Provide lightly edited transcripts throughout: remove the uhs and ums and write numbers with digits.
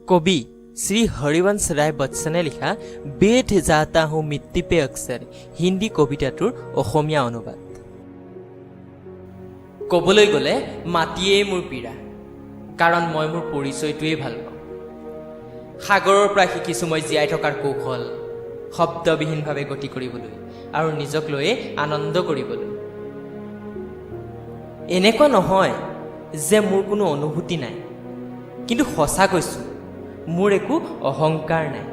কবি শ্ৰী হৰিবংশ ৰায় বচ্চনে লিখা বেদ যাতা হো মিট্টি পে অক্সৰ হিন্দী কবিতাটোৰ অসমীয়া অনুবাদ। ক'বলৈ গ'লে মাটিয়েই মোৰ পীড়া, কাৰণ মই মোৰ পৰিচয়টোৱেই ভাল পাওঁ। সাগৰৰ পৰা শিকিছোঁ মই জীয়াই থকাৰ কৌশল, শব্দবিহীনভাৱে গতি কৰিবলৈ আৰু নিজক লৈয়ে আনন্দ কৰিবলৈ। এনেকুৱা নহয় যে মোৰ কোনো অনুভূতি নাই, কিন্তু সঁচা কৈছোঁ মোৰ একো অহংকাৰ নাই।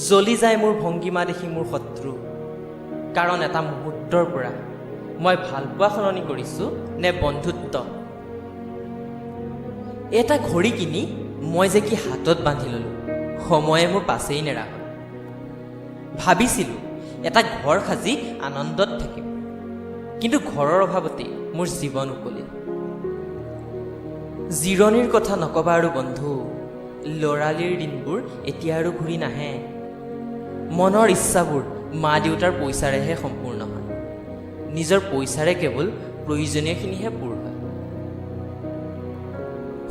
জ্বলি যায় মোৰ ভংগীমা দেখি মোৰ শত্ৰু, কাৰণ এটা মুহূৰ্তৰ পৰা মই ভালপোৱা সলনি কৰিছোঁ নে বন্ধুত্ব। এটা ঘড়ী কিনি মই যে কি হাতত বান্ধি ল'লোঁ, সময়ে মোৰ পাছেই নেৰাখে। ভাবিছিলোঁ এটা ঘৰ সাজি আনন্দত থাকিম, কিন্তু ঘৰৰ অভাৱতেই মোৰ জীৱন উকলিল। জিৰণিৰ কথা নকবা আৰু বন্ধু, ল'ৰালিৰ দিনবোৰ এতিয়া আৰু ঘূৰি নাহে। মনৰ ইচ্ছাবোৰ মা দেউতাৰ পইচাৰেহে সম্পূৰ্ণ হয়, নিজৰ পইচাৰে কেৱল প্ৰয়োজনীয়খিনিহে পূৰ হয়।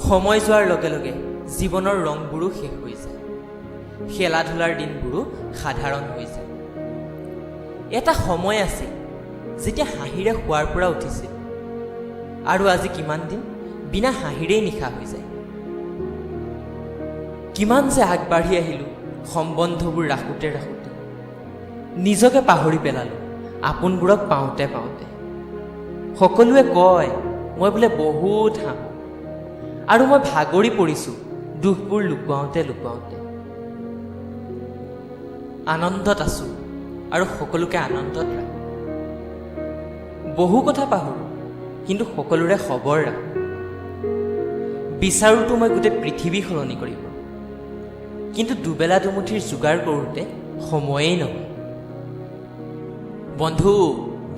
সময় যোৱাৰ লগে লগে জীৱনৰ ৰংবোৰো শেষ হৈ যায়, খেলা ধূলাৰ দিনবোৰো সাধাৰণ হৈ যায়। এটা সময় আছিল যেতিয়া হাঁহিৰে শোৱাৰ পৰা উঠিছিল, আৰু আজি কিমান দিন বিনা হাঁহিৰেই নিশা হৈ যায়। কিমান যে আগবাঢ়ি আহিলোঁ সম্বন্ধবোৰ ৰাখোঁতে ৰাখোঁতে, নিজকে পাহৰি পেলালোঁ আপোনবোৰক পাওঁতে পাওঁতে। সকলোৱে কয় মই বোলে বহুত হাঁহো, আৰু মই ভাগৰি পৰিছোঁ দুখবোৰ লুকুৱাওঁতে লুকুৱাওঁতে। আনন্দত আছোঁ আৰু সকলোকে আনন্দত ৰাখোঁ। বহু কথা পাহৰোঁ, কিন্তু সকলোৰে খবৰ ৰাখোঁ। বিচাৰোঁতো মই গোটেই পৃথিৱী সলনি কৰিব, কিন্তু দুবেলা দুমুঠিৰ যোগাৰ কৰোঁতে সময়েই নহয়। বন্ধু,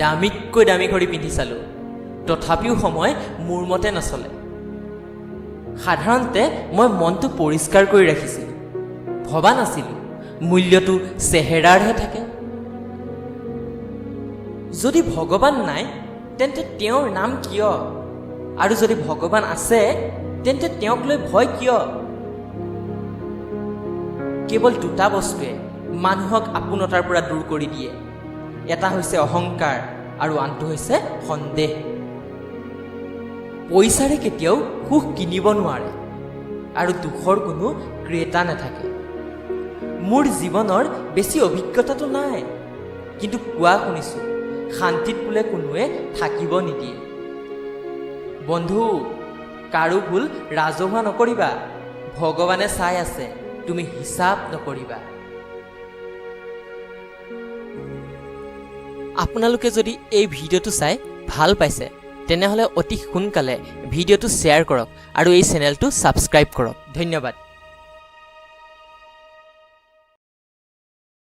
দামীতকৈ দামী ঘড়ী পিন্ধি চালোঁ, তথাপিও সময় মোৰ মতে নচলে। সাধাৰণতে মই মনটো পৰিষ্কাৰ কৰি ৰাখিছিলোঁ, ভবা নাছিলোঁ মূল্যটো চেহেৰাৰহে থাকে। যদি ভগৱান নাই তেন্তে তেওঁৰ নাম কিয়? আৰু যদি ভগৱান আছে তেন্তে তেওঁক লৈ ভয় কিয়? কেৱল দুটা বস্তুৱে মানুহক আপোনতাৰ পৰা দূৰ কৰি দিয়ে, এটা হৈছে অহংকাৰ আৰু আনটো হৈছে সন্দেহ। পইচাৰে কেতিয়াও সুখ কিনিব নোৱাৰে, আৰু দুখৰ কোনো ক্ৰেতা নাথাকে। মোৰ জীৱনৰ বেছি অভিজ্ঞতাটো নাই, কিন্তু কোৱা শুনিছোঁ শান্তিত বোলে কোনোৱে থাকিব নিদিয়ে। বন্ধু, কাৰো ভুল ৰাজহুৱা নকৰিবা, ভগৱানে চাই আছে, তুমি হিচাপ নকৰিবা। আপোনালোকে যদি এই ভিডিঅ'টো চাই ভাল পাইছে তেনেহ'লে অতি সোনকালে ভিডিঅ'টো শ্বেয়াৰ কৰক আৰু এই চেনেলটো ছাবস্ক্ৰাইব কৰক। ধন্যবাদ।